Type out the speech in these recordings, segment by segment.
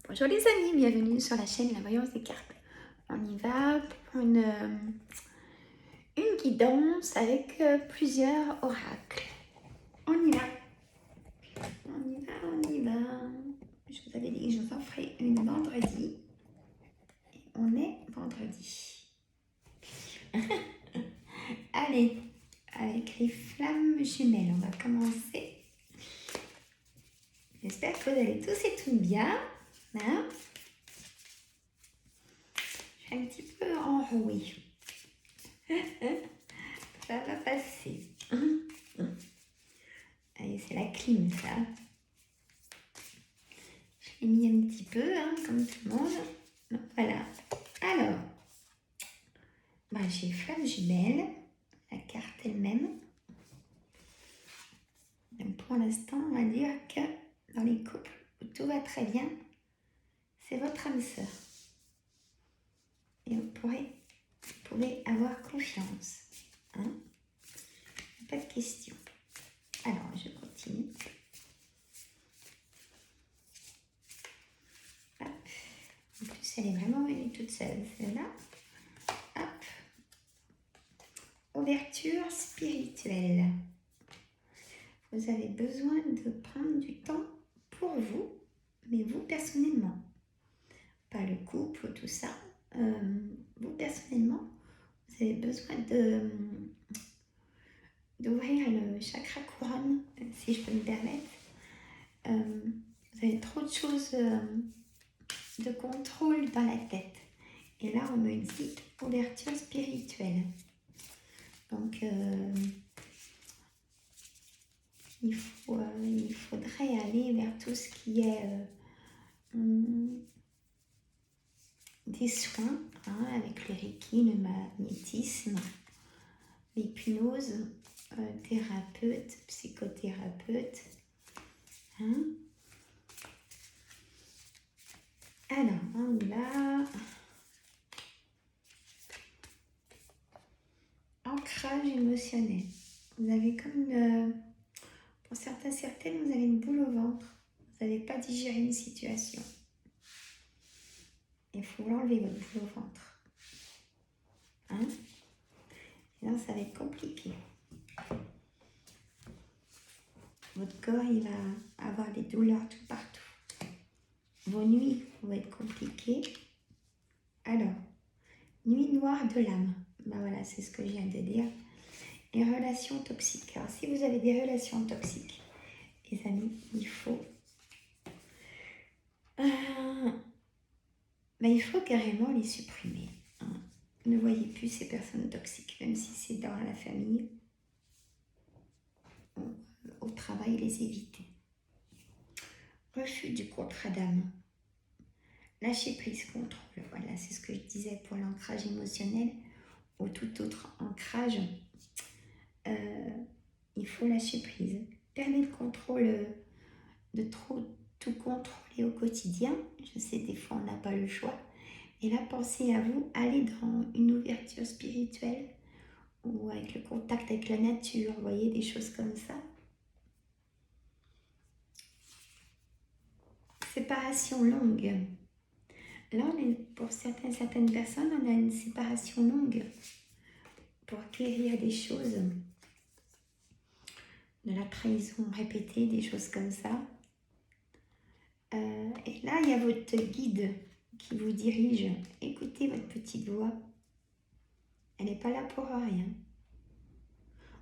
Bonjour les amis, bienvenue sur la chaîne La Voyance des cartes. On y va pour une guidance avec plusieurs oracles. On y va, on y va, on y va. Je vous avais dit que je vous en ferai une vendredi. Et on est vendredi. Allez, avec les flammes jumelles, on va commencer. J'espère que vous allez tous et toutes bien. Hein? Je suis un petit peu enrouée. Ça va passer. Allez, c'est la clim, ça. Je l'ai mis un petit peu, hein, comme tout le monde. Donc, voilà. Alors, j'ai flamme jumelle, la carte elle-même. Donc, pour l'instant, on va dire que dans les couples où tout va très bien, c'est votre âme sœur. Et vous pouvez avoir confiance. Hein? Pas de question. Alors, je continue. Hop. En plus, elle est vraiment venue toute seule, celle-là. Hop. Ouverture spirituelle. Vous avez besoin de prendre du temps pour vous, mais vous personnellement. Pas le couple ou tout ça. Vous personnellement, vous avez besoin d'ouvrir le chakra couronne, si je peux me permettre. Vous avez trop de choses de contrôle dans la tête. Et là, on me dit ouverture spirituelle. Donc, il faudrait aller vers tout ce qui est des soins, hein, avec le Reiki, le magnétisme, l'hypnose, thérapeute, psychothérapeute. Hein. Alors, on y va. Ancrage émotionnel. Vous avez comme pour certaines, vous avez une boule au ventre. Vous n'avez pas digéré une situation. Il faut l'enlever, votre boule au ventre. Hein? Sinon, ça va être compliqué. Votre corps, il va avoir des douleurs tout partout. Vos nuits vont être compliquées. Alors, nuit noire de l'âme. Ben voilà, c'est ce que je viens de dire. Les relations toxiques. Alors, si vous avez des relations toxiques, les amis, il faut carrément les supprimer. Hein. Ne voyez plus ces personnes toxiques, même si c'est dans la famille. Au travail, les éviter. Refus du contrat d'âme. Lâcher prise, contrôle. Voilà, c'est ce que je disais pour l'ancrage émotionnel ou tout autre ancrage. Il faut lâcher prise. Perdez le contrôle de trop tout contrôler au quotidien. Je sais, des fois, on n'a pas le choix. Et là, pensez à vous, allez dans une ouverture spirituelle ou avec le contact avec la nature, vous voyez, des choses comme ça. Séparation longue. Là, pour certaines personnes, on a une séparation longue pour guérir des choses, de la trahison répétée, des choses comme ça. Et là, il y a votre guide qui vous dirige. Écoutez votre petite voix. Elle n'est pas là pour rien.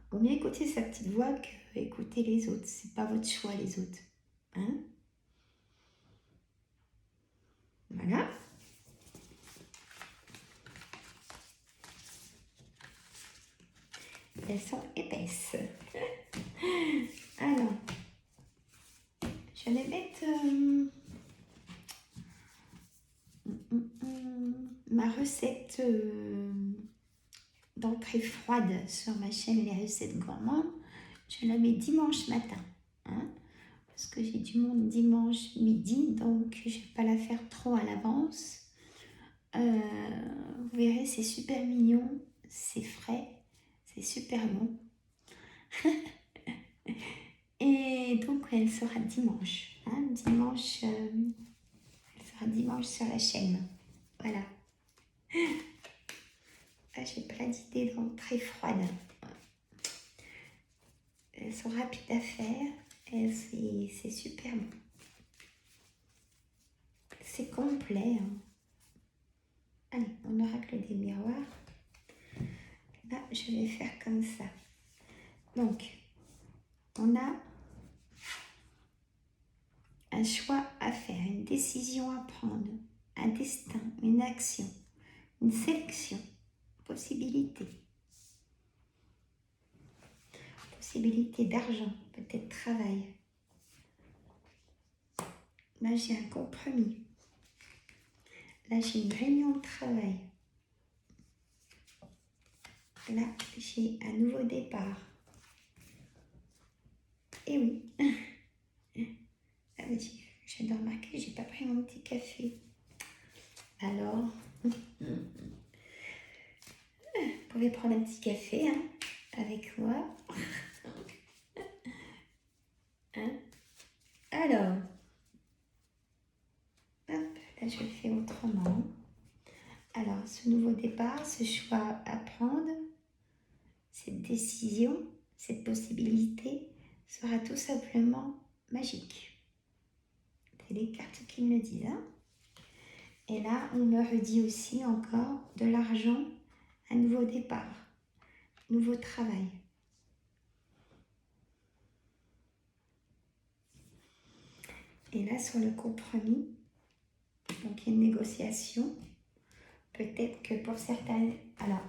Vaut mieux écouter sa petite voix qu'écouter les autres. C'est pas votre choix, les autres. Hein? Voilà. Elles sont épaisses. Alors, je vais mettre ma recette d'entrée froide sur ma chaîne Les Recettes Gourmandes. Je la mets dimanche matin. Hein, parce que j'ai du monde dimanche midi, donc je ne vais pas la faire trop à l'avance. Vous verrez, c'est super mignon, c'est frais, c'est super bon. Et donc, elle sera dimanche. Hein, dimanche, elle branche sur la chaîne. Voilà. Ah, j'ai plein d'idées donc très froides. Elles sont rapides à faire et c'est super bon. C'est complet. Hein. Allez, on oracle des miroirs. Là, je vais faire comme ça. Donc, on a un choix à faire, une décision à prendre, un destin, une action, une sélection, possibilité. Possibilité d'argent, peut-être travail. Là, j'ai un compromis. Là, j'ai une réunion de travail. Là, j'ai un nouveau départ. Et oui. Ah oui, je viens de remarquer, j'ai pas pris mon petit café. Alors, vous pouvez prendre un petit café hein, avec moi. Hein. Alors, hop, là je le fais autrement. Alors, ce nouveau départ, ce choix à prendre, cette décision, cette possibilité sera tout simplement magique. C'est les cartes qui me le disent. Hein. Et là, on me redit aussi encore de l'argent, un nouveau départ, nouveau travail. Et là, sur le compromis, donc il y a une négociation. Peut-être que pour certains... Alors,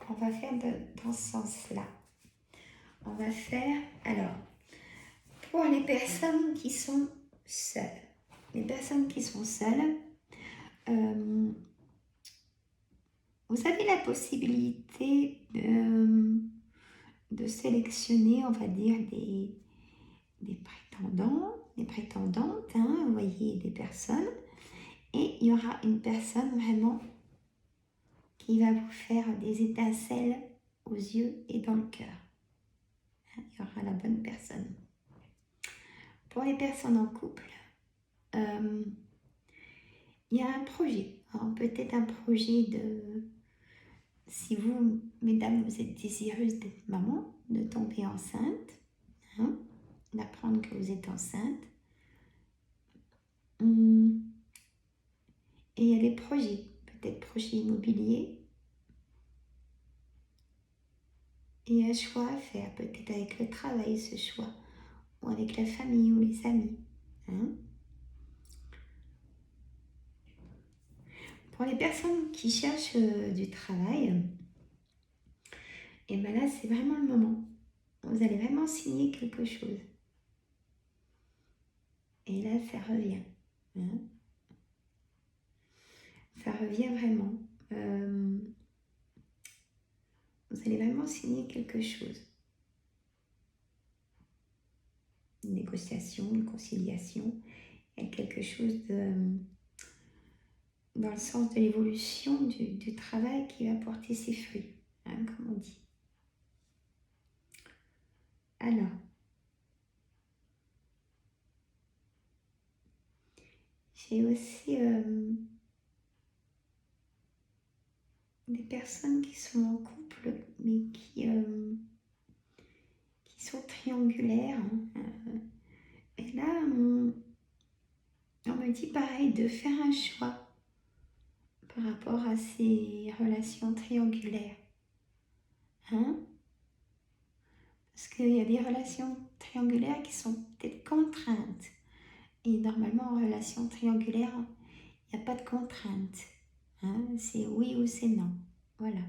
on va faire dans ce sens-là. On va faire... Alors, pour les personnes qui sont seules. Les personnes qui sont seules, vous avez la possibilité de sélectionner, on va dire, des prétendants, des prétendantes, hein, vous voyez, des personnes. Et il y aura une personne vraiment qui va vous faire des étincelles aux yeux et dans le cœur. Il y aura la bonne personne. Pour les personnes en couple, il y a un projet. Peut-être un projet de... Si vous, mesdames, vous êtes désireuses d'être maman, de tomber enceinte, hein, d'apprendre que vous êtes enceinte. Et il y a des projets, peut-être projets immobiliers. Et un choix à faire, peut-être avec le travail, ce choix, ou avec la famille ou les amis. Hein. Pour les personnes qui cherchent du travail, et bien là, c'est vraiment le moment. Vous allez vraiment signer quelque chose. Et là, ça revient. Hein. Ça revient vraiment. Vous allez vraiment signer quelque chose. Une négociation, une conciliation. Il y a quelque chose dans le sens de l'évolution du travail qui va porter ses fruits, hein, comme on dit. Alors, j'ai aussi des personnes qui sont en couple, mais qui sont triangulaires. Hein. Et là, on me dit pareil, de faire un choix par rapport à ces relations triangulaires. Hein? Parce qu'il y a des relations triangulaires qui sont peut-être contraintes. Et normalement, en relation triangulaire, il n'y a pas de contrainte. Hein? C'est oui ou c'est non. Voilà.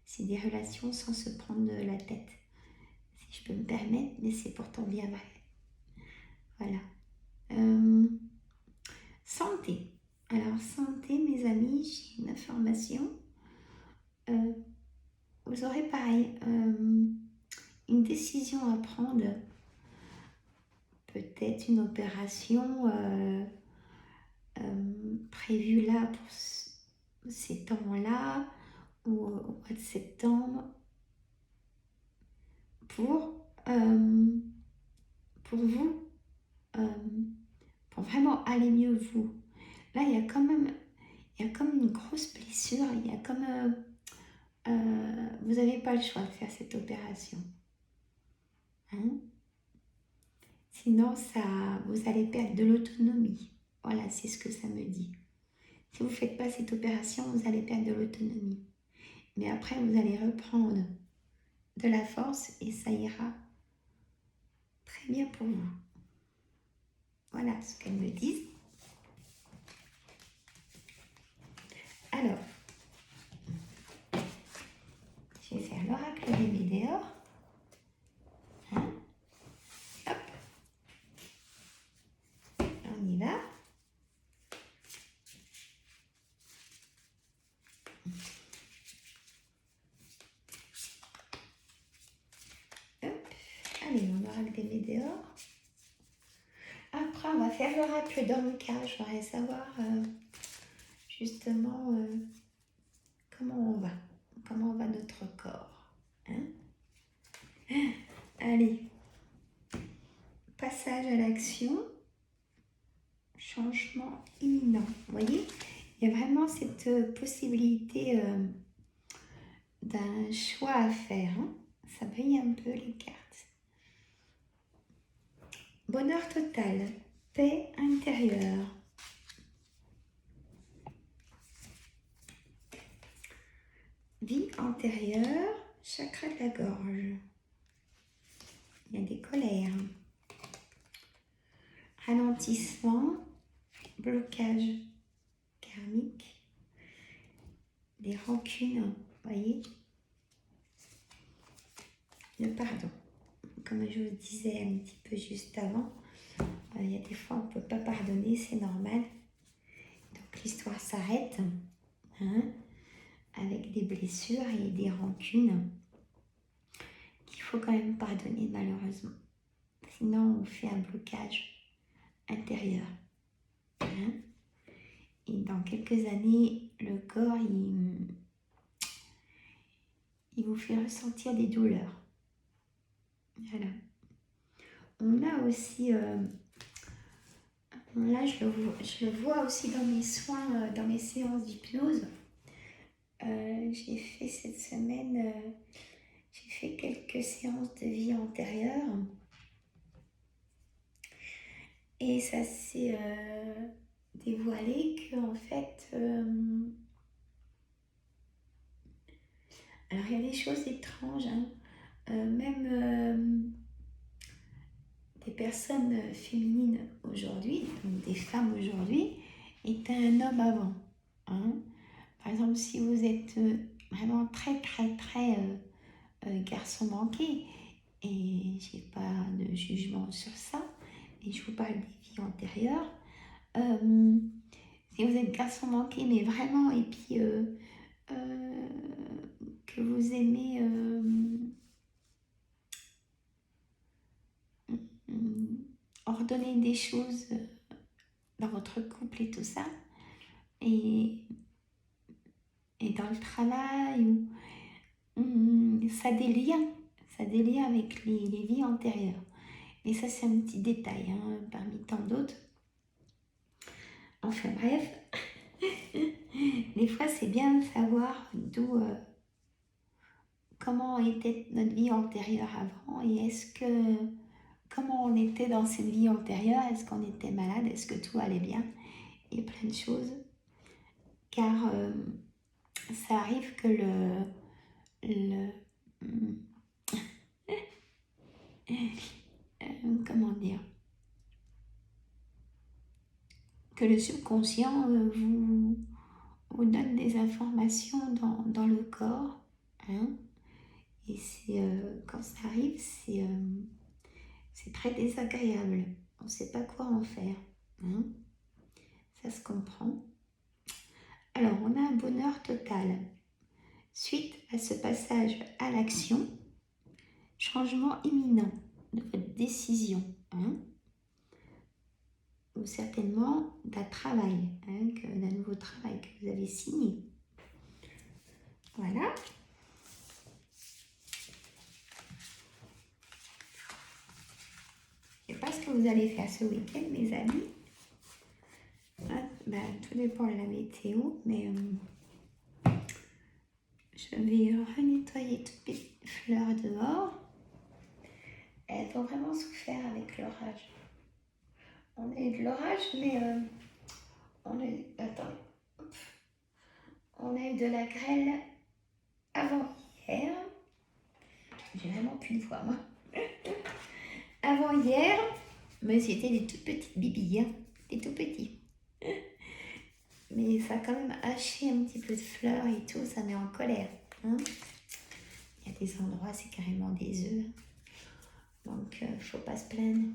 C'est des relations sans se prendre de la tête. Si je peux me permettre, mais c'est pourtant bien vrai. Voilà. Santé. Alors, santé, mes amis, j'ai une information. Vous aurez pareil, une décision à prendre. Peut-être une opération prévue là pour ces temps-là, ou au mois de septembre, pour vous, pour vraiment aller mieux vous. Là, il y a comme une grosse blessure. Il y a comme... vous n'avez pas le choix de faire cette opération. Hein? Sinon, vous allez perdre de l'autonomie. Voilà, c'est ce que ça me dit. Si vous ne faites pas cette opération, vous allez perdre de l'autonomie. Mais après, vous allez reprendre de la force et ça ira très bien pour vous. Voilà ce qu'elles me disent. Alors, je vais faire l'oracle des météores. Hein? Hop. On y va. Hop. Allez, mon oracle des météores. Après, on va faire l'oracle dans le cas. Je voudrais savoir justement comment on va notre corps. Hein? Allez, passage à l'action, changement imminent. Vous voyez, il y a vraiment cette possibilité d'un choix à faire. Hein? Ça brille un peu les cartes. Bonheur total, paix intérieure. Vie antérieure, chakra de la gorge. Il y a des colères. Ralentissement, blocage karmique, des rancunes, vous voyez. Le pardon. Comme je vous disais un petit peu juste avant, il y a des fois on ne peut pas pardonner, c'est normal. Donc l'histoire s'arrête, hein, avec des blessures et des rancunes qu'il faut quand même pardonner malheureusement. Sinon on fait un blocage intérieur. Hein. Et dans quelques années, le corps, il vous fait ressentir des douleurs. Voilà. On a aussi, là je le vois aussi dans mes soins, dans mes séances d'hypnose. J'ai fait cette semaine, j'ai fait quelques séances de vie antérieure. Et ça s'est dévoilé que en fait, alors il y a des choses étranges, hein. Même des personnes féminines aujourd'hui, donc des femmes aujourd'hui, étaient un homme avant. Hein. Par exemple, si vous êtes vraiment très garçon manqué, et j'ai pas de jugement sur ça, mais je vous parle des vies antérieures. Si vous êtes garçon manqué, mais vraiment, et puis que vous aimez ordonner des choses dans votre couple et tout ça, et dans le travail, ça a des liens avec les vies antérieures. Et ça, c'est un petit détail, hein, parmi tant d'autres. Enfin bref, des fois, c'est bien de savoir comment était notre vie antérieure avant et comment on était dans cette vie antérieure, est-ce qu'on était malade, est-ce que tout allait bien, et plein de choses. Car ça arrive que comment dire, que le subconscient vous donne des informations dans le corps. Hein, et quand ça arrive, c'est très désagréable. On ne sait pas quoi en faire. Hein, ça se comprend. Alors, on a un bonheur total. Suite à ce passage à l'action, changement imminent de votre décision. Hein, ou certainement d'un travail, hein, d'un nouveau travail que vous avez signé. Voilà. Je ne sais pas ce que vous allez faire ce week-end, mes amis. tout dépend de la météo, mais je vais renettoyer toutes mes fleurs dehors. Elles ont vraiment souffert avec l'orage. On a eu de l'orage, mais on a eu... Attendez. On a eu de la grêle avant-hier. J'ai vraiment plus de voix, moi. Avant-hier, mais c'était des toutes petites bibilles, hein. Des tout petits. Mais ça a quand même haché un petit peu de fleurs et tout, ça met en colère. Hein. Il y a des endroits, c'est carrément des œufs. Donc, faut pas se plaindre.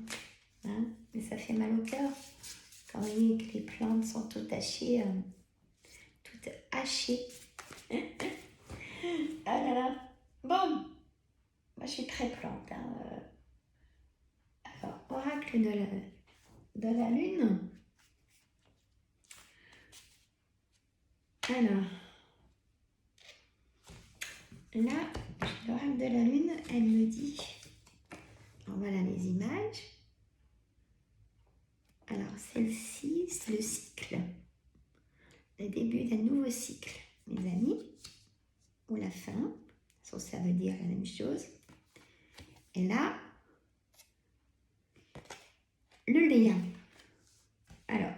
Hein. Mais ça fait mal au cœur. Quand vous voyez que les plantes sont toutes hachées. Toutes hachées. Ah là là. Bon, moi je suis très plante. Hein. Alors, oracle de la lune. Alors, là, l'oracle de la lune, elle me dit, alors voilà les images. Alors, celle-ci, c'est le cycle, le début d'un nouveau cycle, mes amis, ou la fin, ça veut dire la même chose. Et là, le lien. Alors,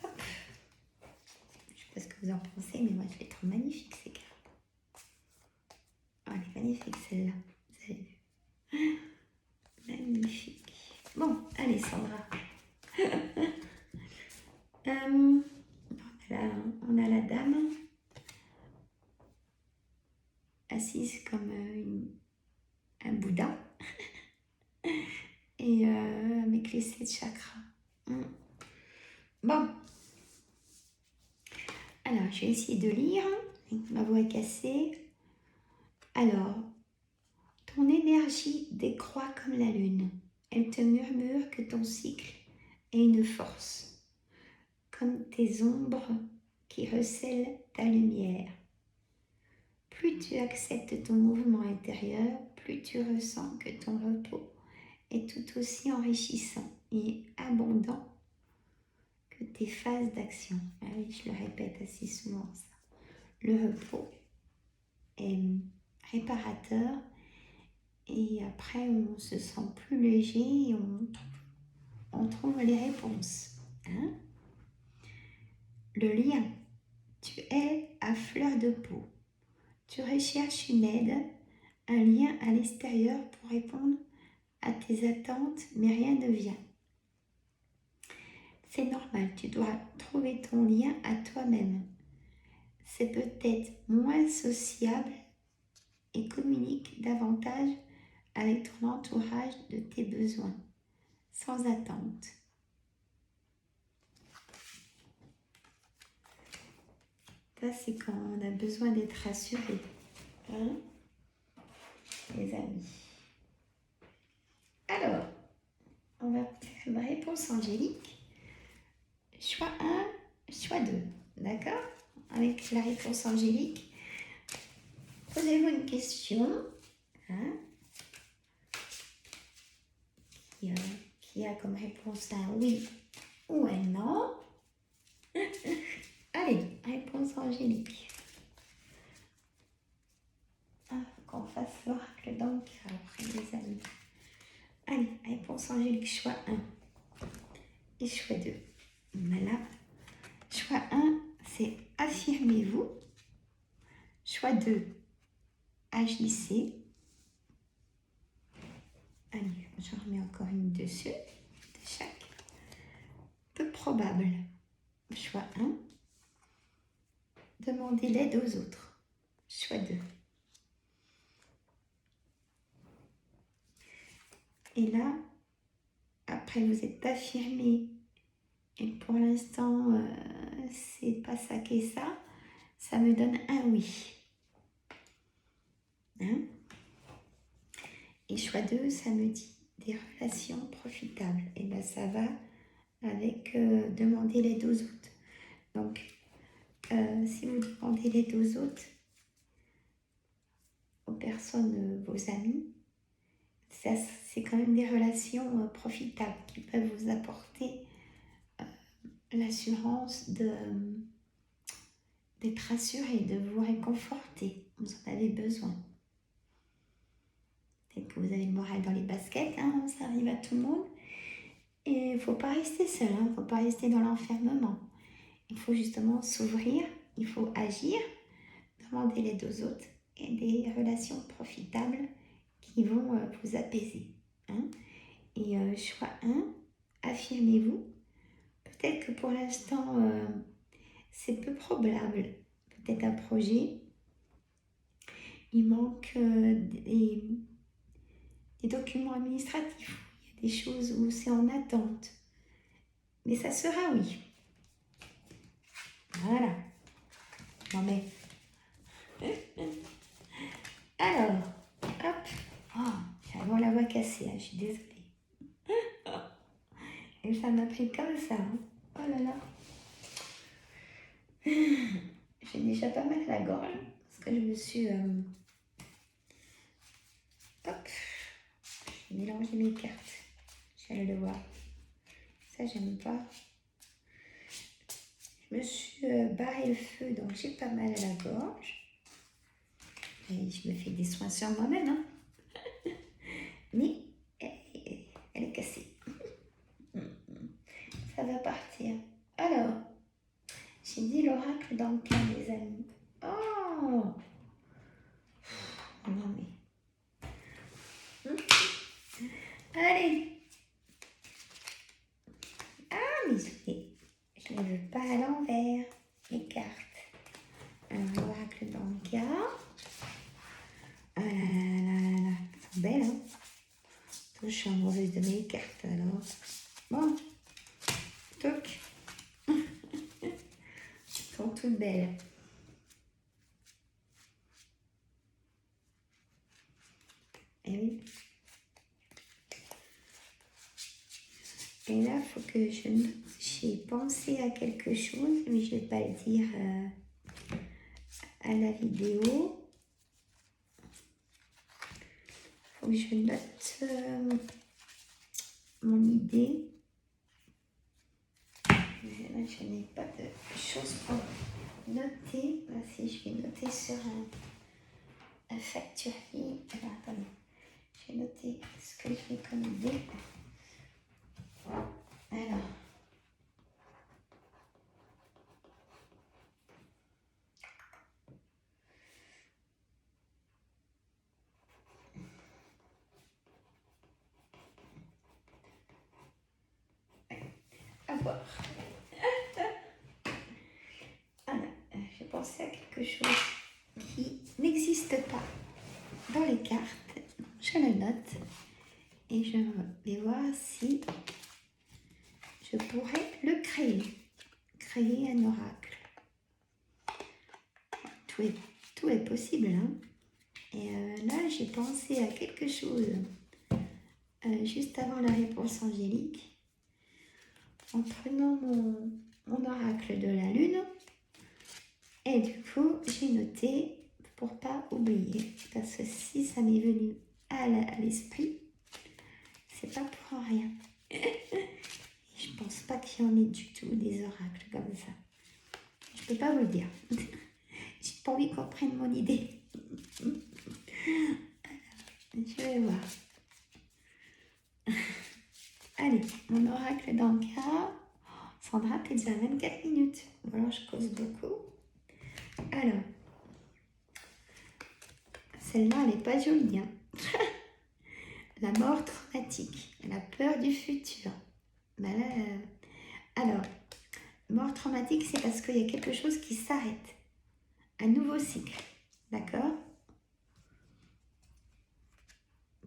hop. Je sais pas ce que vous en pensez, mais moi je les trouve magnifiques ces cartes. Oh, elle est magnifique celle-là, vous avez vu. Magnifique. Bon, allez Sandra. On a la dame assise comme un Bouddha et avec les 7 chakras. Bon, alors je vais essayer de lire. Ma voix est cassée. Alors, ton énergie décroît comme la lune. Elle te murmure que ton cycle est une force, comme tes ombres qui recèlent ta lumière. Plus tu acceptes ton mouvement intérieur, plus tu ressens que ton repos est tout aussi enrichissant et abondant que tes phases d'action. Ah oui, je le répète assez souvent ça. Le repos est réparateur et après on se sent plus léger et on trouve les réponses. Hein? Le lien, tu es à fleur de peau. Tu recherches une aide, un lien à l'extérieur pour répondre à tes attentes, mais rien ne vient. C'est normal, tu dois trouver ton lien à toi-même. C'est peut-être moins sociable et communique davantage avec ton entourage de tes besoins, sans attente. Ça, c'est quand on a besoin d'être rassuré, hein, les amis. Alors, on va faire ma réponse angélique. Choix 1, choix 2, d'accord? Avec la réponse angélique, posez-vous une question, hein, qui a comme réponse un oui ou un non. Allez, réponse angélique. Qu'on fasse l'oracle dans le cœur après, les amis. Allez, réponse angélique, choix 1 et choix 2. Voilà. Choix 1, c'est affirmez-vous. Choix 2, agissez. Allez, j'en remets encore une dessus, de chaque. Peu probable. Choix 1, demandez l'aide aux autres. Choix 2. Et là, après vous êtes affirmé, et pour l'instant, c'est pas ça qu'est ça, ça me donne un oui. Hein? Et choix 2, ça me dit des relations profitables. Et bien ça va avec demander l'aide aux autres. Donc, si vous demandez l'aide aux autres, aux personnes, vos amis, c'est quand même des relations profitables qui peuvent vous apporter l'assurance d'être rassuré, de vous réconforter. Vous en avez besoin. Peut-être que vous avez le moral dans les baskets, hein, ça arrive à tout le monde. Et il ne faut pas rester seul, il ne faut pas rester dans l'enfermement. Il faut justement s'ouvrir, il faut agir, demander l'aide aux autres et des relations profitables qui vont vous apaiser. Hein. Et choix 1, affirmez-vous. Peut-être que pour l'instant, c'est peu probable. Peut-être un projet, il manque des documents administratifs. Il y a des choses où c'est en attente. Mais ça sera oui. Voilà. Non mais... Alors, hop. Oh, j'ai vraiment la voix cassée, hein, je suis désolée. Et ça m'a pris comme ça. Hein. Oh là là. J'ai déjà pas mal à la gorge parce que je me suis... hop. J'ai mélangé mes cartes. J'allais le voir. Ça, j'aime pas. Je me suis barré le feu, donc j'ai pas mal à la gorge. Et je me fais des soins sur moi-même. Hein. Mais elle est cassée. Ça va partir. Alors, j'ai dit l'oracle dans le cœur, les amis. Oh non mais... Allez. Ah mais je ne veux pas à l'envers. Les cartes. Alors, l'oracle dans le cœur. Ah là là là là là. Elles sont belles, hein. Je suis amoureuse de mes cartes, alors. Bon. Toc. Elles sont toutes belles. Eh oui. Et là, il faut que je note. J'ai pensé à quelque chose, mais je ne vais pas le dire à la vidéo. Il faut que je note mon idée. Je n'ai pas de choses pour noter. Là, si je vais noter sur un facturier. Alors, attendez. Je vais noter ce que je vais comme idée. Alors. À voir. Alors, j'ai pensé à quelque chose qui n'existe pas dans les cartes. Je le note et je vais voir si je pourrais le créer. Créer un oracle. Tout est possible. Hein. Et là, j'ai pensé à quelque chose juste avant la réponse angélique. En prenant mon oracle de la lune. Et du coup, j'ai noté pour pas oublier. Parce que si ça m'est venu à l'esprit, c'est pas pour rien. Je pense pas qu'il y en ait du tout des oracles comme ça. Je peux pas vous le dire. J'ai pas envie qu'on prenne mon idée. Je vais voir. Allez, mon oracle d'Anka. Sandra, t'es déjà 24 minutes. Ou alors je cause beaucoup. Alors, celle-là, elle n'est pas jolie. Hein. La mort traumatique, la peur du futur. Ben là, alors, mort traumatique, c'est parce qu'il y a quelque chose qui s'arrête. Un nouveau cycle. D'accord?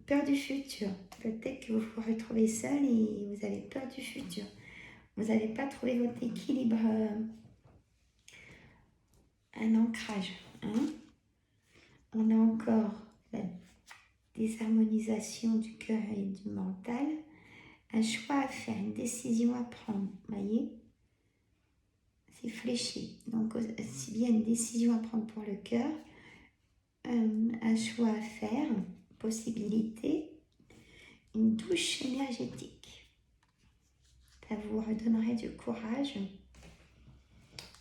Peur du futur. Peut-être que vous vous retrouvez seul et vous avez peur du futur. Vous n'avez pas trouvé votre équilibre, un ancrage. Hein? On a encore la désharmonisation du cœur et du mental. Un choix à faire, une décision à prendre. Vous voyez? C'est fléché. Donc, aussi bien une décision à prendre pour le cœur, un choix à faire, possibilité, une douche énergétique. Ça vous redonnerait du courage.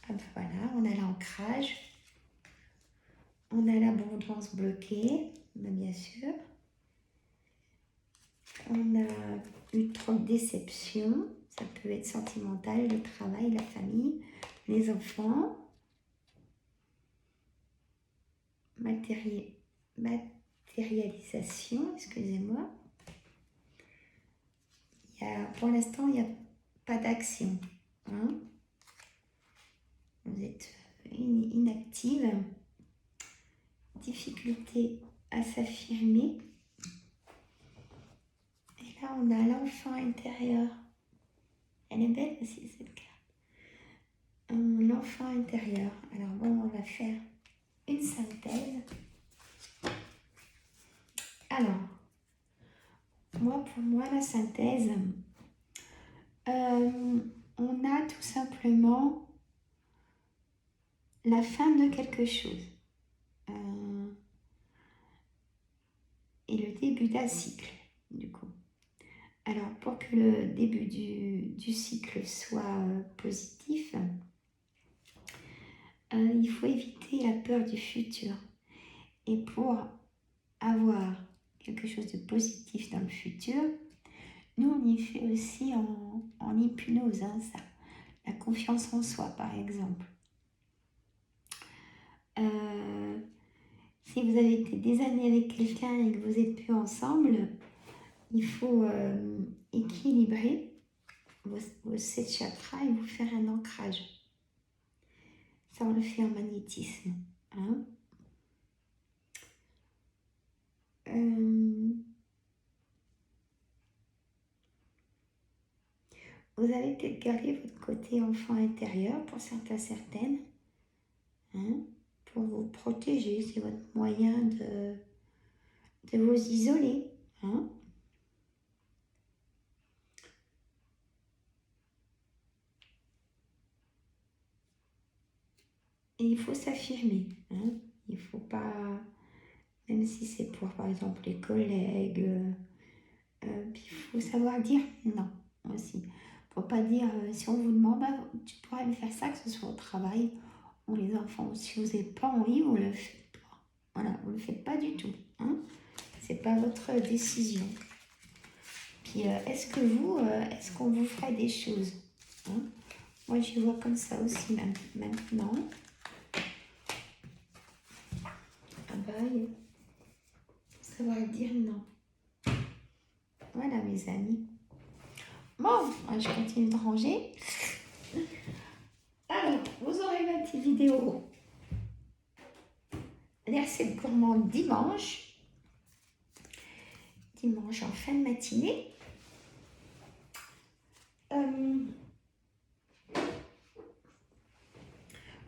Ah ben voilà, on a l'ancrage. On a l'abondance bloquée, ben bien sûr. On a eu trop de déception. Ça peut être sentimental, le travail, la famille, les enfants. Matérialisation, excusez-moi. Pour l'instant, il n'y a pas d'action. Hein? Vous êtes inactive. Difficulté à s'affirmer. Et là, on a l'enfant intérieur. Elle est belle aussi, cette carte. L'enfant intérieur. Alors bon, on va faire une synthèse. Alors, pour moi, la synthèse, on a tout simplement la fin de quelque chose et le début d'un cycle, du coup. Alors, pour que le début du cycle soit positif, il faut éviter la peur du futur. Et pour avoir quelque chose de positif dans le futur, nous, on y fait aussi en hypnose, hein, ça. La confiance en soi, par exemple. Si vous avez été des années avec quelqu'un et que vous n'êtes plus ensemble, il faut équilibrer vos 7 chakras et vous faire un ancrage. Ça, on le fait en magnétisme. Hein. Vous avez peut-être gardé votre côté enfant intérieur pour certaines. Hein, pour vous protéger, c'est votre moyen de vous isoler. Hein. Et il faut s'affirmer. Hein. Il ne faut pas, même si c'est pour par exemple les collègues, il faut savoir dire non aussi. Il ne faut pas dire, si on vous demande, tu pourrais me faire ça, que ce soit au travail ou les enfants. Si vous n'avez pas envie, vous ne le faites pas. Voilà, vous ne le faites pas du tout. Hein. Ce n'est pas votre décision. Puis est-ce qu'on vous ferait des choses, hein. Moi, je vois comme ça aussi maintenant. Ah bah, il faut savoir dire non. Voilà, mes amis. Bon, moi, je continue de ranger. Alors, vous aurez ma petite vidéo. L'assiette gourmande dimanche. Dimanche en fin de matinée.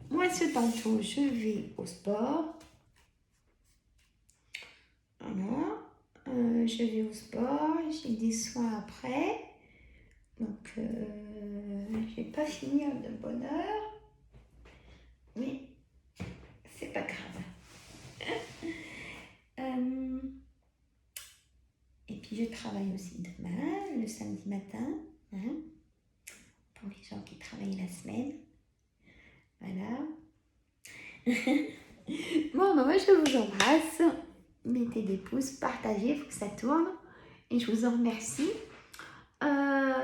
Moi, ce tantôt, je vais au sport. Voilà. Je vais au sport. J'ai des soins après. Donc, je ne vais pas finir de bonne heure. Mais c'est pas grave. Et puis, je travaille aussi demain, le samedi matin. Hein, pour les gens qui travaillent la semaine. Voilà. Bon, ben moi, je vous embrasse. Mettez des pouces, partagez, il faut que ça tourne. Et je vous en remercie.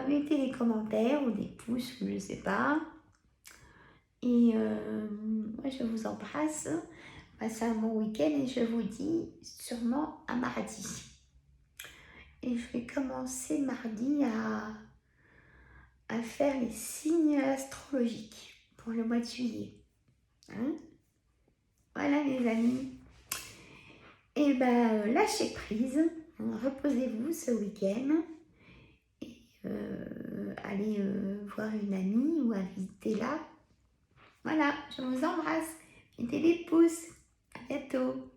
Mettez des commentaires ou des pouces, je ne sais pas. Et moi, je vous embrasse. Passez un bon week-end et je vous dis sûrement à mardi. Et je vais commencer mardi à faire les signes astrologiques pour le mois de juillet. Hein, voilà, mes amis. Et ben, lâchez prise. Reposez-vous ce week-end. Et allez voir une amie ou invitez-la. Voilà, je vous embrasse. Mettez des pouces. À bientôt.